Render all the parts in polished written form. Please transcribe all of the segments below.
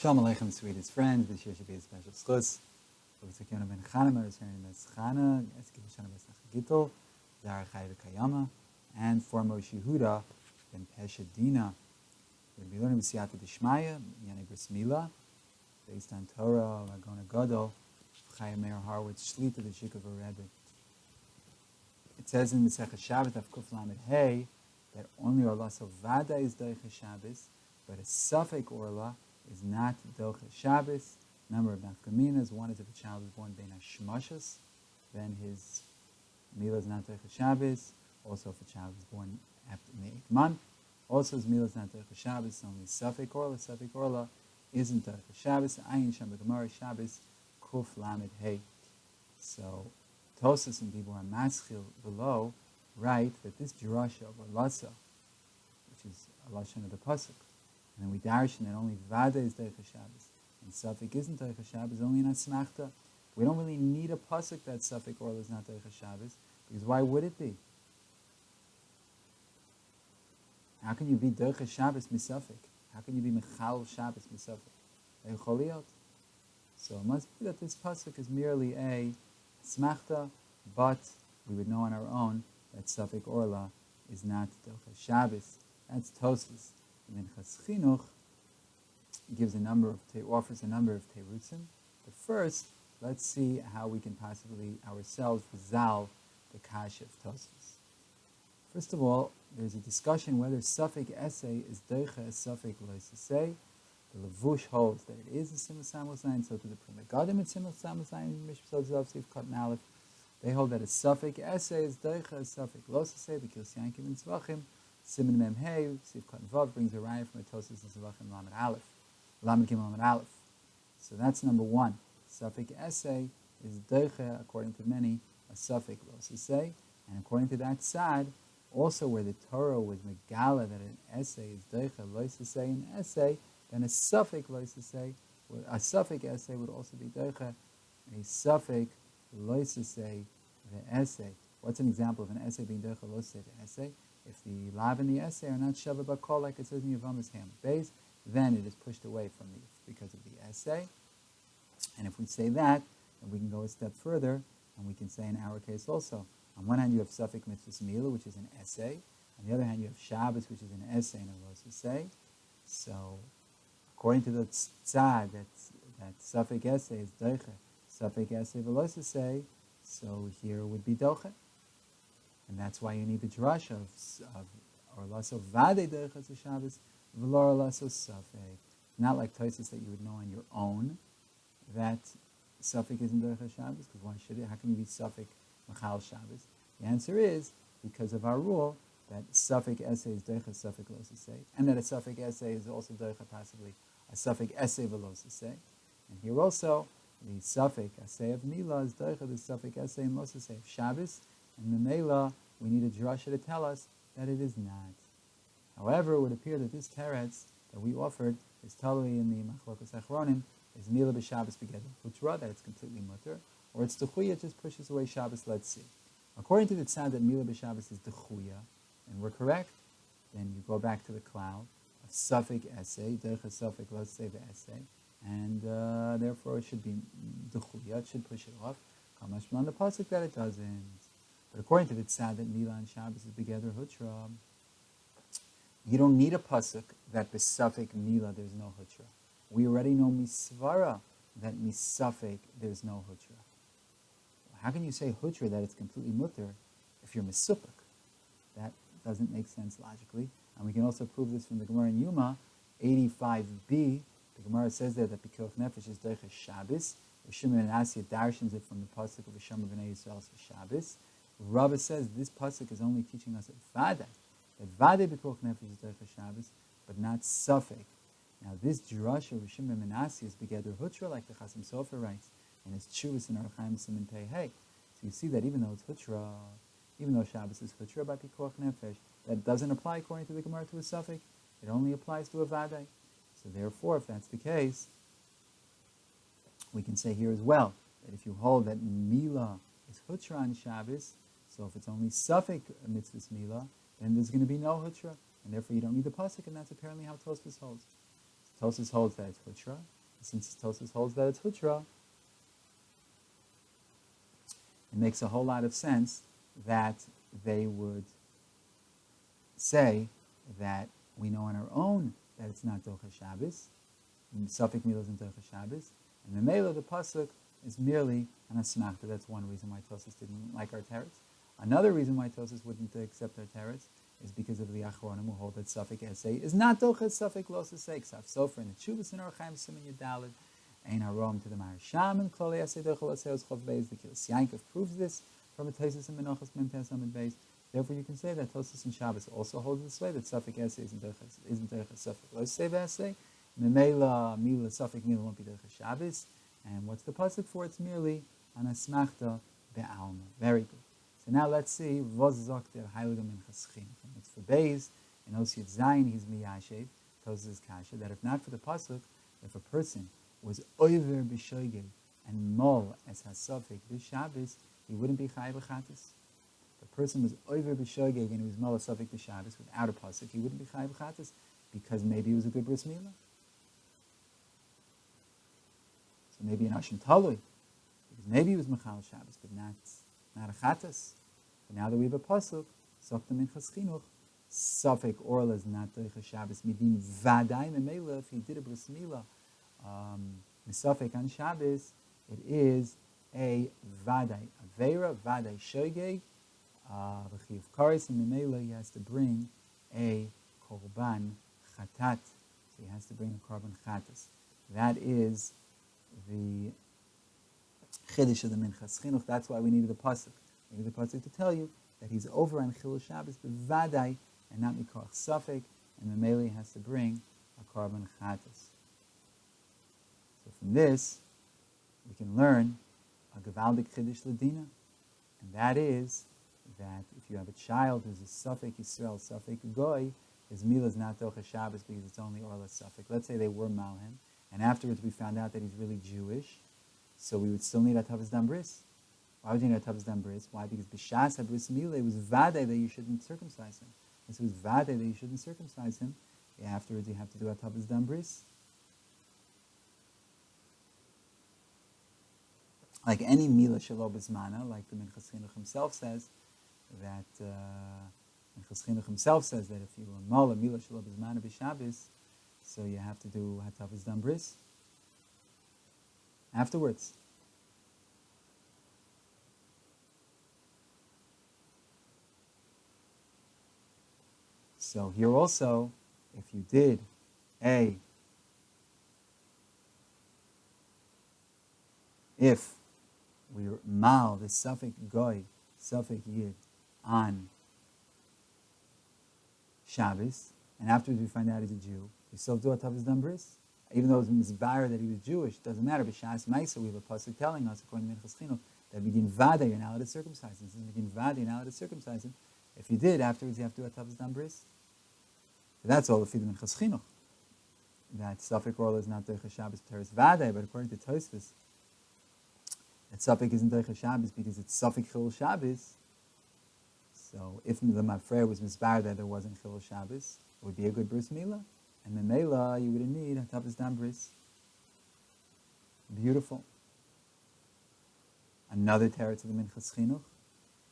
Shalom Aleichem, sweetest friends. This year should be a special schus. Elchonon ben Chanama, returning as Chana, Eski B'Shana B'Sach Gittel, Zara Chai V'Kayama, and for Moshe Yehuda ben Pesha Dina. We're going to be learning with Siyata D'Shmaya, Yanei Bris Milah, based on Torah, Ragona Gadol, Chaim Meir Harwitz, Shlita, the Shikha Rebbe. It says in Masechet Shabbos, Kuf Lamed Hey, that only Orla Sovada is Doicha Shabbos, but a Safek Orla is not Doicha Shabbos. Number of nafkaminas. One is if a child is born bein hashmashas, then his Milah is not Doicha Shabbos. Also, if a child is born after in the 8th month, also his Milah is not Doicha Shabbos. Only Safek Orla isn't Doicha Shabbos. Ayin Shem B'Gemara Shabbos Kuf Lamed Hey. So Tosas and Dibur Maschil below write that this drasha of Orlasa, which is a lashon of the pasuk, and then we darshan that only Vada is Doicha Shabbos and Safek isn't Doicha Shabbos, only in Asmachta. We don't really need a pasuk that Safek Orla is not Doicha Shabbos, because why would it be? How can you be Doicha Shabbos misafek? How can you be Mechal Shabbos misafek? So it must be that this pasuk is merely a Smachta, but we would know on our own that Safek Orla is not Doicha Shabbos. That's Tosfos. And then Chas Chinuch offers a number of terutzim. But first, let's see how we can possibly ourselves resolve the kasha of Tosfos. First of all, there's a discussion whether Safek essay is Doicha as Safek Loisasei. The Levush holds that it is a Simul Samusayin, so to the Prima Gadim it's Simul Samusayin, Mishpah Zav Sif Kat Nalef. They hold that a Safek essay is Doicha as Safek Loisasei, because Yankim and Tzvachim, Siman Mem Hey, Sif Kat Vav brings a raya from a Tosas and Tzvachim Lamed Aleph. Lamed Gim Lamed Aleph. So that's number one. Safek essay is Doicha, according to many, a Safek Loisasei, and according to that side, also where the Torah was Megala that an essay is Doicha Loisasei an essay, then a Safek Loisasei, a Safek essay would also be Doicha, a Safek Loisasei the essay. What's an example of an essay being Doicha Loisasei the essay? If the lav and the essay are not Shava Bakol, like it says in Yavamas Ham base, then it is pushed away from the because of the essay. And if we say that, then we can go a step further, and we can say in our case also, on one hand you have Safek Mitzvahs Milah, which is an essay. On the other hand you have Shabbos, which is an essay and a Loisasei. So according to the tzad, that Safek essay is Doicha, Safek essay Velosasei, so here would be Docha. And that's why you need the drasha of Orlaso Vade Doicha to Shabbos, V'lo Orlaso Safek. Not like Tosas that you would know on your own that Safek isn't Doicha Shabbos, because why should it? How can you be Safek Machal Shabbos? The answer is because of our rule that Safek essay is Doicha Safek Losasei, and that a Safek essay is also Doicha possibly a Safek essay Velosasei. And here also, the Safek essay of Milah is Doicha the Safek essay and Losasei of Shabbos, and the Milah, we need a drasha to tell us that it is not. However, it would appear that this teretz that we offered is totally in the Machlokas Achronim, is Milah b'Shabbos begeder Hutra, that it's completely mutter, or it's Dechuya, it just pushes away Shabbos, let's see. According to the tzad that Milah b'Shabbos is Dechuya, and we're correct, then you go back to the cloud of Safek essay, Doicha Safek, let's say the essay, and therefore it should be Dechuya, it should push it off. Kamash on the pasuk that it doesn't. But according to the tzad that Milah and Shabbos is begeder Hutra, you don't need a pasuk that b'Safek Milah there's no Hutra. We already know misvara that misafek there's no Hutra. How can you say Hutra that it's completely mutter if you're misupik? That doesn't make sense logically. And we can also prove this from the Gemara in Yuma, 85b. The Gemara says there that Pikuach Nefesh is Doicha Shabbos. Shimon and Asya darshans it from the pasuk of Hashem B'nai Yisrael for Shabbos. Rabba says this pasuk is only teaching us at Vada, that Vada Pikuach Nefesh is Doicha Shabbos, but not Safek. Now this drasha of Shimon and Asya is begeder Hutra, like the Chasim Sofer writes, and it's Chuvas in Archaim Siman Pei Hey. So you see that even though it's Hutra, even though Shabbos is Hutra by Pikuach Nefesh, that doesn't apply according to the Gemara to a Safek. It only applies to a Vadai. So therefore, if that's the case, we can say here as well, that if you hold that Milah is Hutra on Shabbos, so if it's only Safek Mitzvahs Milah, then there's going to be no Hutra, and therefore you don't need the pasuk, and that's apparently how Tosfos holds. Tosis holds that it's hutra. Since Tosis holds that it's hutra, it makes a whole lot of sense that they would say that we know on our own that it's not Docha Shabbos, and Safek Milah isn't Docha Shabbos, and the Milah, the Pasuk, is merely an Asmachta. That's one reason why Tosis didn't like our teretz. Another reason why Tosis wouldn't accept our teretz is because of the Achronim who hold that Safek Essay is not Docha Safek Los Esei Ksaf Sofer in the Chuvas in Orchaim Siman Yudalid, Ein Harom to the Maharsham and Klolei Essay Docha Los Eos Chov Beis. The Kilis Yankov proves this from a Tosis and Menachos Mem Tes Amid Beis. Therefore, you can say that Tosis and Shabbos also holds this way, that Safek Essay isn't Docha Safek Los Esei Essay. Memela Milah Safek Milah won't be Docha Shabbos. And what's the pasuk for? It's merely an asmachta be'alma. Very good. So now let's see vos zokt der heilige minchas chinuch. It's for Beis in Osiyat Zayin. He's miyashev. Tosis kasha that if not for the pasuk, if a person was over b'shoigeg and mol as hasafek b'Shabbos, he wouldn't be chayav b'chatas. If a person was over b'shoigeg and he was mol hasafek b'Shabbos without a pasuk, he wouldn't be chayav b'chatas because maybe he was a good bris milah. So maybe an Ashim Talui, because maybe he was Mechal Shabbos, but not a Chatas. But now that we have a Pasuk, Sokta Minchas Chinuch, Safek Orla is not Docha Shabbos, Midin Vadai Memela, if he did a Bris Milah, Misafek on Shabbos, it is a Vadai, Avera, Vadai Shogeg, V'chiv Karis, and Memela he has to bring a Korban Chatat. So he has to bring a Korban Chatas. That is the Chiddush of the Minchas Chinuch. That's why we needed the pasuk. We needed the pasuk to tell you that he's over on Chilul Shabbos, but Vadai, and not Mikoach Safek, and the Mele has to bring a Korban Chatas. So from this, we can learn a Gavaldik Chiddush Ladina, and that is that if you have a child who's a Safek Yisrael, Safek Goy, his Milah is not Docha Shabbos because it's only Orla Safek. Let's say they were Malhim, and afterwards we found out that he's really Jewish, so we would still need a Tavas Dam Bris. Why would you need a Tavas Dam Bris? Why? Because B'Shas HaBris Milah, it was Vadei that you shouldn't circumcise him. And so it was Vadei that you shouldn't circumcise him. Afterwards you have to do a Tavas Dam Bris. Like any Milah Shelo B'Zmana, like the Minchas Chinuch himself says, that Minchas Chinuch himself says that if you annul a Milah Shelo B'Zmana B'Shabbos, so you have to do Hatavas Dam Bris afterwards. So here also, if you did if we mal the Safek Goy, Safek Yid on Shabbos, and afterwards we find out he's a Jew, we still do a Tavas Dam Bris, even though it was Mizbar that he was Jewish. Doesn't matter. B'Shas Maisa, we have a pasuk telling us, according to Minchas Chinuch, that begin Vada, you're not allowed to circumcise him. Since begin Vada, you're not allowed to circumcise him. If you did, afterwards you have to do a Tavas Dam Bris. So that's all the feed Minchas Chinuch. That Safek Orla is not Docha Shabbos Teres Vada, but according to Tosfos, that Safek isn't Docha Shabbos because it's Safek Chilul Shabbos. So if the Mafreya was Mizbar that there wasn't Chilul Shabbos, it would be a good Bris Milah. And the Mela, you wouldn't need a Tavas Dam Bris. Beautiful. Another teretz of the Minchas Chinuch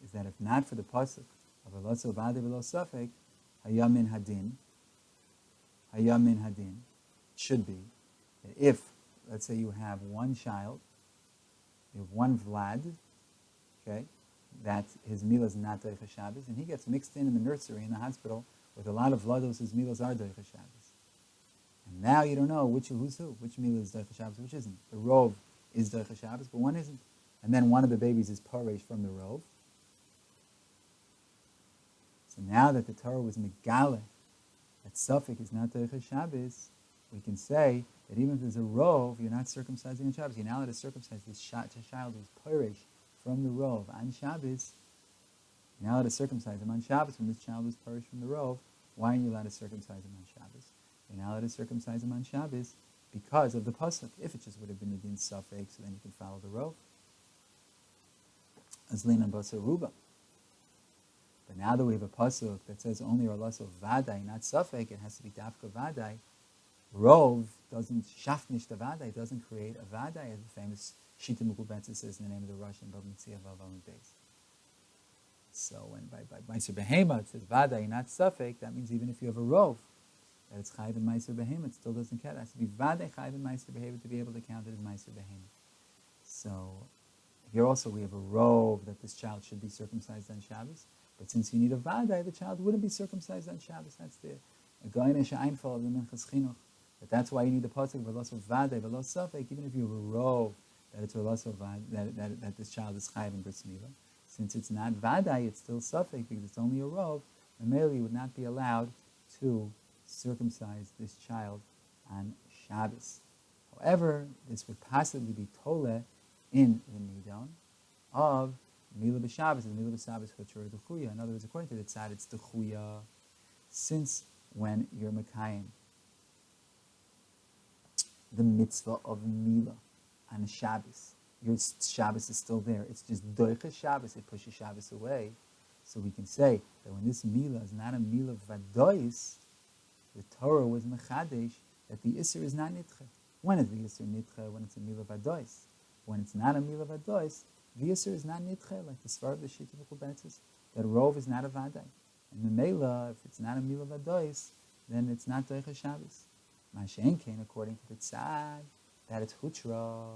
is that if not for the pasuk of Elotzo Vade V'lo Safek, Hayamin Hadin, should be that if, let's say you have one child, you have one Vlad, okay, that his Milah is not Docha Shabbos, and he gets mixed in the nursery, in the hospital, with a lot of Vlados, his Milahs are Docha Shabbos. And now you don't know who's who, which Milah is Docha Shabbos, which isn't. The Rov is Docha Shabbos, but one isn't. And then one of the babies is Paresh from the Rov. So now that the Torah was Megale, that Safek is not Docha Shabbos, we can say that even if there's a Rov, you're not circumcising on Shabbos. You're now allowed to circumcise this child who's Paresh from the Rov on Shabbos. You're not allowed to circumcise him on Shabbos when this child was Paresh from the Rov. Why aren't you allowed to circumcise him on Shabbos? You're not allowed to circumcise him on Shabbos because of the pasuk. If it just would have been the din Safek, so then you can follow the Rov. Azlin and Basar Ruba. But now that we have a pasuk that says only Orlaso Vadai, not Safek, it has to be Dafka Vadai. Rov doesn't shafnish the vadai, doesn't create a vadai, as the famous Shita Mukubetza says in the name of the Russian Bab Mitzvah Vav Beis. So when by Meiser Behema it says vadai, not Safek, that means even if you have a rov, that it's chayiv in Meiser Behema, it still doesn't count. It has to be vadai chayiv in Meiser Behema to be able to count it as Meiser Behema. So here also we have a rov that this child should be circumcised on Shabbos, but since you need a vadai, the child wouldn't be circumcised on Shabbos. That's the goynish einfall of the Minchas Chinuch. But that's why you need the pasuk v'los vadai v'los Safek, even if you have a rov that it's that this child is chayiv in bris milah. Since it's not vadai, it's still Safek because it's only a rov. Milah would not be allowed to circumcise this child on Shabbos. However, this would possibly be tole in the nidon of Milah b'Shabbos, and Milah b'Shabbos hutra dechuya. In other words, according to the tzad, it's dechuya. Since when you're mekayim the mitzvah of Milah on Shabbos, your Shabbos is still there. It's just doicha Shabbos, it pushes Shabbos away. So we can say that when this Milah is not a Milah vadois, the Torah was mechadesh that the Isser is not nitche. When is the Isser nitche? When it's a Milah vadois. When it's not a Milah vadois, the Isser is not nitche, like the Svar of the Shita Mekubetzes, that Rov is not a vaday. And the Milah, if it's not a Milah vadois, then it's not doicha Shabbos. Mashen came according to the tzad that it's hutra.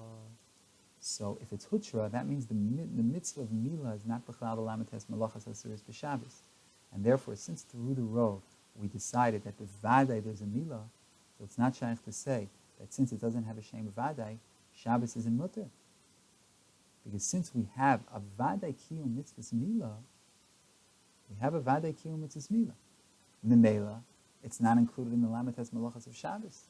So if it's hutra, that means the mitzvah of Milah is not b'chlal l'lamates malachas asuris b'Shabbos. And therefore, since through the rov we decided that the vadai there's a Milah, so it's not shaykh to say that since it doesn't have a shem vadai, Shabbos is in mutter. Because since we have a vadai kiyum mitzvahs Milah, we have a vadai kiyum mitzvahs Milah. Memela, it's not included in the lamates malachas of Shabbos.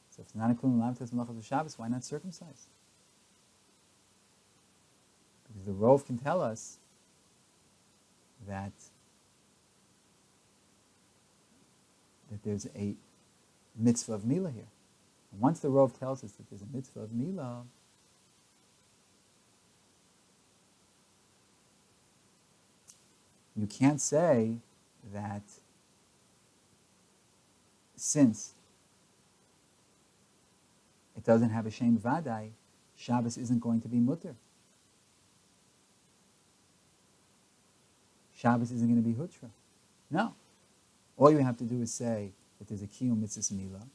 So if it's not included in the lamates malachas of Shabbos, why not circumcise? Because the Rov can tell us that there's a mitzvah of Milah here. And once the Rov tells us that there's a mitzvah of Milah, you can't say that since it doesn't have a shem vadai, Shabbos isn't going to be mutter. Shabbos isn't going to be hutra. No. All you have to do is say that there's a kiyum mitzvahs Milah.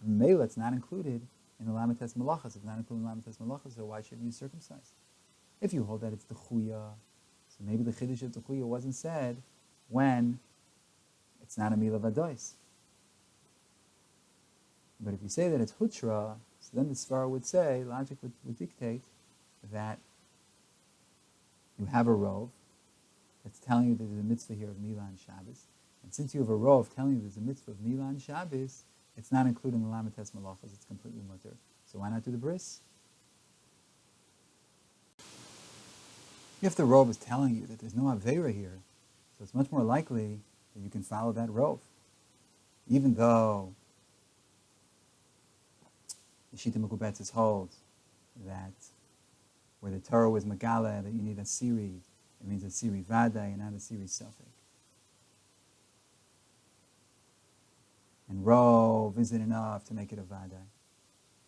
And Milah, it's not included in the lamates malachas. If it's not included in the lamates malachas, so why shouldn't you circumcise? If you hold that it's the chuya, so maybe the chiddush of the chuya wasn't said when it's not a Milah vadois. But if you say that it's hutra, so then the Svar would say, logic would dictate that you have a rov that's telling you that there's a mitzvah here of Milah on Shabbos. And since you have a rov telling you there's a mitzvah of Milah on Shabbos, it's not included in the lamates malachas, it's completely mutter. So why not do the bris? If the rov is telling you that there's no aveira here, so it's much more likely that you can follow that rov. Even though the Shita Mekubetzes holds that where the Torah was Megala, that you need a Siri, it means a Siri Vadai and not a Siri Safek. And Rov isn't enough to make it a Vadai.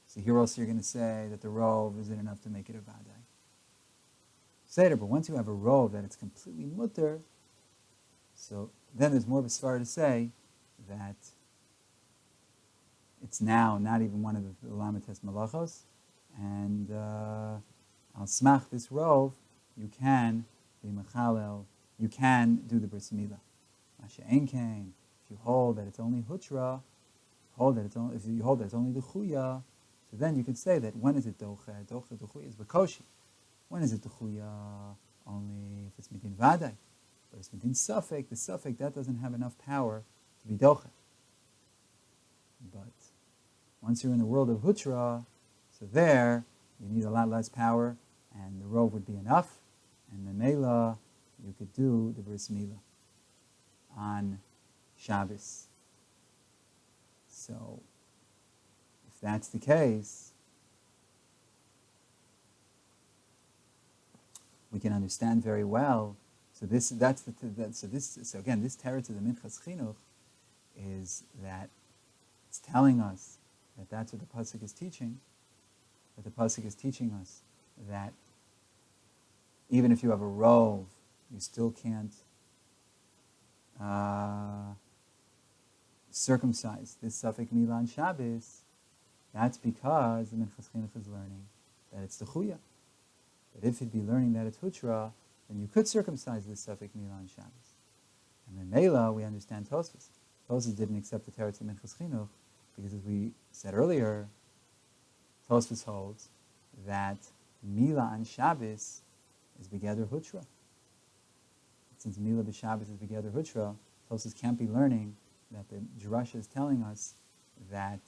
So here also you're going to say that the Rov isn't enough to make it a Vadai. Seder, but once you have a Rov that it's completely mutter, so then there's more of a svar to say that it's now not even one of the lamates malachos, and al smach this rov, you can be mechalel, you can do the bris milah. Masha enkein, if you hold that it's only hutra, if you hold that it's only the chuya, so then you could say that when is it doche? Doche the chuya is bakoshi. When is it the chuya? Only if it's midin vadai. But if it's midin safek, the safek that doesn't have enough power to be doche. But once you're in the world of hutra, so there you need a lot less power, and the rov would be enough, and the Milah you could do the bris milah on Shabbos. So if that's the case, we can understand very well. So this teretz of the Minchas Chinuch is that it's telling us that that's what the pasuk is teaching. That the pasuk is teaching us that even if you have a rove, you still can't circumcise this Safek Milah on Shabbos. That's because the Minchas Chinuch is learning that it's the Chuya. That if you'd be learning that it's Hutra, then you could circumcise this Safek Milah on Shabbos. And then Milah, we understand Tosfos. Tosfos didn't accept the Teretz of Minchas Chinuch because, as we said earlier, Tosfos holds that Milah on Shabbos is Begeder Hutra. Since Milah b'Shabbos is Begeder Hutra, Tosfos can't be learning that the Drasha is telling us that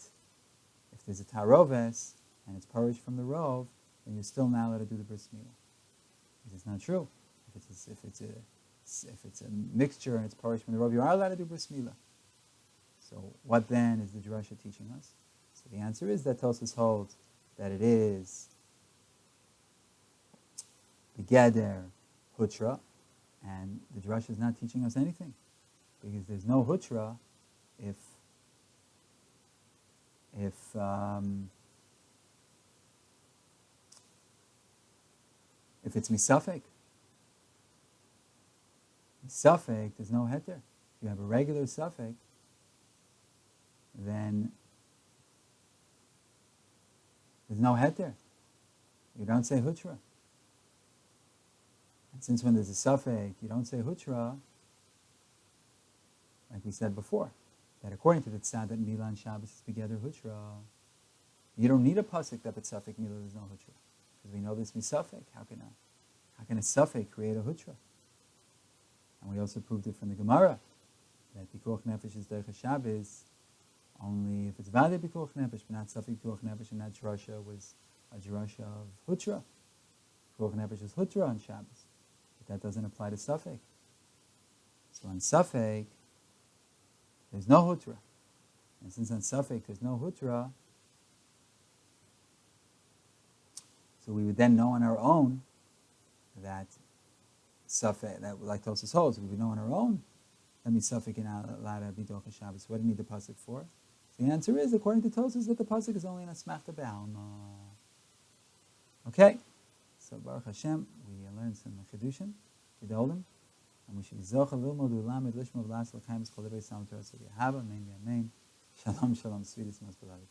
if there's a Taroves and it's parish from the Rov, then you're still not allowed to do the Bris Milah. Because it's not true. If it's a mixture and it's parish from the Rov, you are allowed to do Bris Milah. So what then is the Drasha teaching us? So the answer is that Tosfos holds that it is Begeder Hutra, and the Drasha is not teaching us anything, because there's no Hutra if it's Misafek. Safek, there's no heter. If you have a regular Safek, then there's no heter. You don't say Hutra. And since when there's a Safek, you don't say Hutra, like we said before, that according to the tzad that Milah and Shabbos is together Hutra, you don't need a pasuk that Safek Milah there's no Hutra, because we know this Misafek. How can a Safek create a Hutra? And we also proved it from the Gemara that Pikuach Nefesh is Derech Shabbos only if it's Vade Pikuach Nefesh, but not Safek Pikuach Nefesh, and that drasha was a drasha of Hutra. Pikuach Nefesh is Hutra on Shabbos, but that doesn't apply to Safek. So on Safek, there's no Hutra. And since on Safek there's no Hutra, so we would then know on our own that Safek, that like Tosfos holds, we would know on our own that Misafek and Alada B'Docha Shabbos. What do you need the pasuk for? So the answer is, according to Tosfos, that the pasuk is only an Asmachta B'Alma. Okay, so Baruch Hashem, we learned some Chedushin, Gedolim, and we should be Zocha Lilmod Ulamid Lishma V'Las L'Chaim S'Kol Devei Salam Torah S'Yahava. Amen, Amen. Shalom, Shalom, sweetest most beloved.